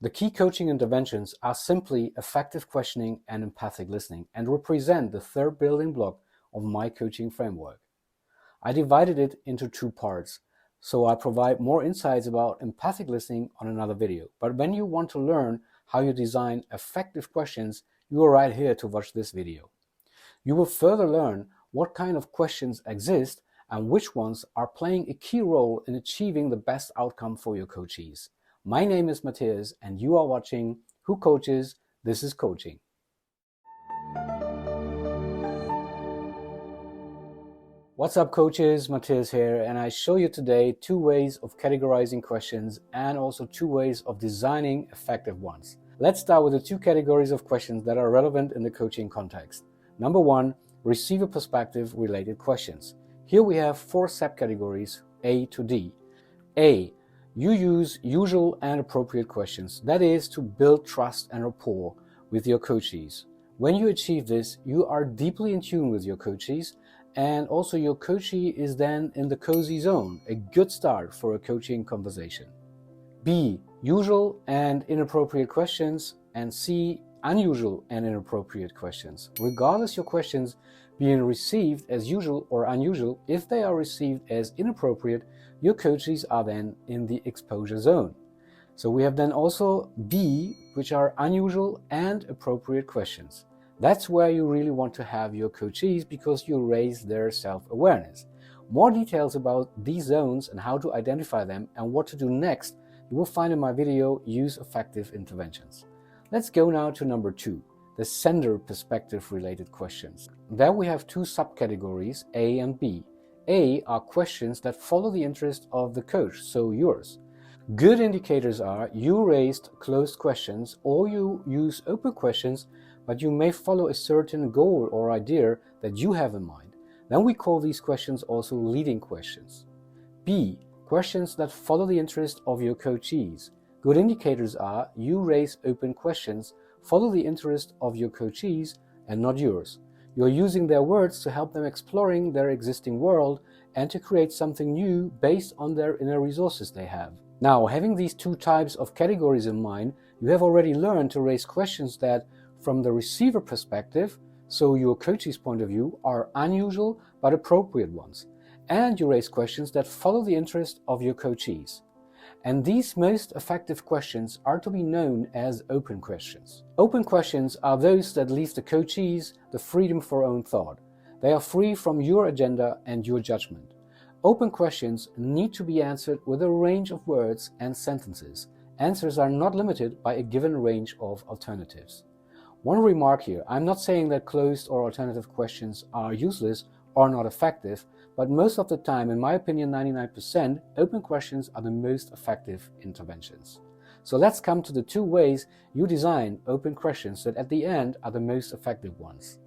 The key coaching interventions are simply effective questioning and empathic listening and represent the third building block of my coaching framework. I divided it into two parts, so I provide more insights about empathic listening on another video. But when you want to learn how you design effective questions, you are right here to watch this video. You will further learn what kind of questions exist and which ones are playing a key role in achieving the best outcome for your coachees. My name is Matthias and you are watching Who Coaches? This is Coaching. What's up coaches, Matthias here, and I show you today two ways of categorizing questions and also two ways of designing effective ones. Let's start with the two categories of questions that are relevant in the coaching context. Number one, receiver perspective related questions. Here we have four subcategories, A to D. A, you use usual and appropriate questions, that is to build trust and rapport with your coachees. When you achieve this, you are deeply in tune with your coachees, and also your coachee is then in the cozy zone, a good start for a coaching conversation. B, usual and inappropriate questions, and C, unusual and inappropriate questions. Regardless your questions being received as usual or unusual, if they are received as inappropriate, your coachees are then in the exposure zone. So we have then also B, which are unusual and appropriate questions. That's where you really want to have your coachees because you raise their self-awareness. More details about these zones and how to identify them and what to do next you will find in my video, Use Effective Interventions. Let's go now to number two, the sender perspective related questions. There we have two subcategories, A and B. A are questions that follow the interest of the coach, so yours. Good indicators are you raised closed questions or you use open questions, but you may follow a certain goal or idea that you have in mind. Then we call these questions also leading questions. B, questions that follow the interest of your coachees. Good indicators are you raise open questions, follow the interest of your coachees and not yours. You're using their words to help them exploring their existing world and to create something new based on their inner resources they have. Now, having these two types of categories in mind, you have already learned to raise questions that, from the receiver perspective, so your coachee's point of view, are unusual but appropriate ones. And you raise questions that follow the interest of your coachees. And these most effective questions are to be known as open questions. Open questions are those that leave the coachees the freedom for own thought. They are free from your agenda and your judgment. Open questions need to be answered with a range of words and sentences. Answers are not limited by a given range of alternatives. One remark here, I'm not saying that closed or alternative questions are useless or not effective, but most of the time, in my opinion 99%, open questions are the most effective interventions. So let's come to the two ways you design open questions that at the end are the most effective ones.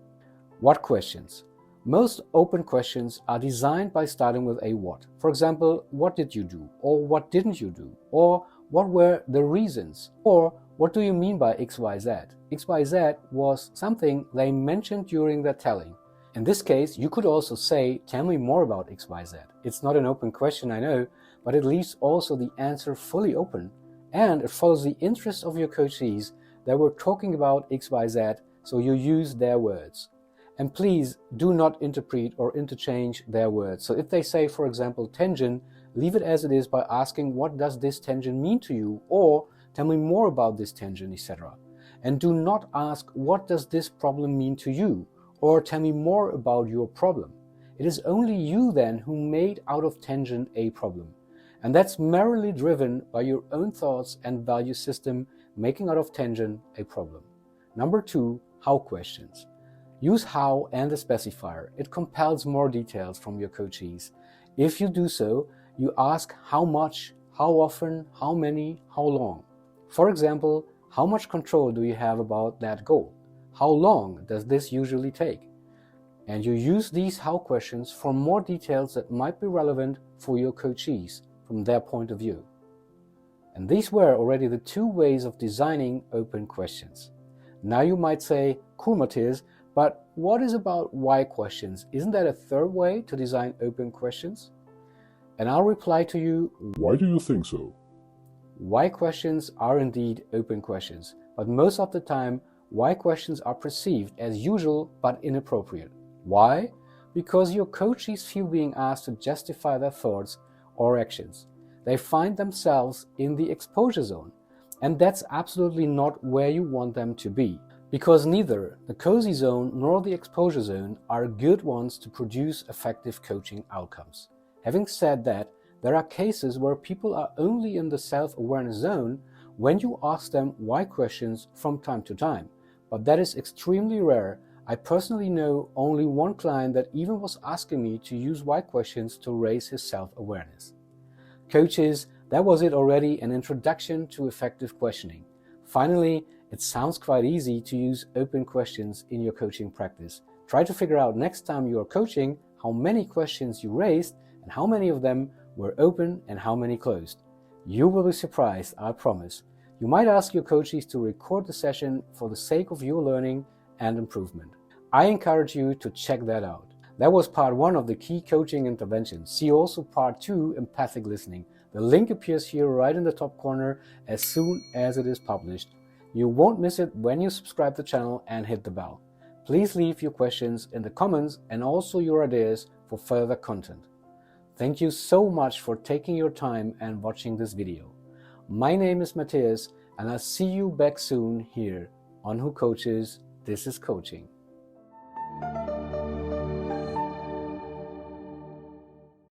What questions? Most open questions are designed by starting with a what. For example, what did you do? Or what didn't you do? Or what were the reasons? Or what do you mean by XYZ? XYZ was something they mentioned during their telling. In this case, you could also say, tell me more about XYZ. It's not an open question, I know, but it leaves also the answer fully open, and it follows the interest of your coachees that were talking about XYZ, so you use their words. And please do not interpret or interchange their words. So if they say, for example, tension, leave it as it is by asking, what does this tension mean to you? Or tell me more about this tension, etc. And do not ask, what does this problem mean to you? Or tell me more about your problem. It is only you then who made out of tension a problem. And that's merely driven by your own thoughts and value system, making out of tension a problem. Number two, how questions. Use how and a specifier. It compels more details from your coachees. If you do so, you ask how much, how often, how many, how long. For example, how much control do you have about that goal? How long does this usually take? And you use these how questions for more details that might be relevant for your coachees from their point of view. And these were already the two ways of designing open questions. Now you might say, cool Matthias, but what is about why questions? Isn't that a third way to design open questions? And I'll reply to you, why do you think so? why questions are indeed open questions, but most of the time, why questions are perceived as usual but inappropriate. Why? Because your coachees feel being asked to justify their thoughts or actions. They find themselves in the exposure zone, and that's absolutely not where you want them to be. Because neither the cozy zone nor the exposure zone are good ones to produce effective coaching outcomes. Having said that, there are cases where people are only in the self-awareness zone when you ask them why questions from time to time, but that is extremely rare. I personally know only one client that even was asking me to use why questions to raise his self-awareness. Coaches, that was it already, an introduction to effective questioning. Finally, it sounds quite easy to use open questions in your coaching practice. Try to figure out next time you are coaching how many questions you raised and how many of them were open and how many closed. You will be surprised, I promise. You might ask your coaches to record the session for the sake of your learning and improvement. I encourage you to check that out. That was part 1 of the key coaching interventions. See also part 2, empathic listening. The link appears here right in the top corner as soon as it is published. You won't miss it when you subscribe to the channel and hit the bell. Please leave your questions in the comments and also your ideas for further content. Thank you so much for taking your time and watching this video. My name is Matthias and I'll see you back soon here on WhoCoaches. This is coaching.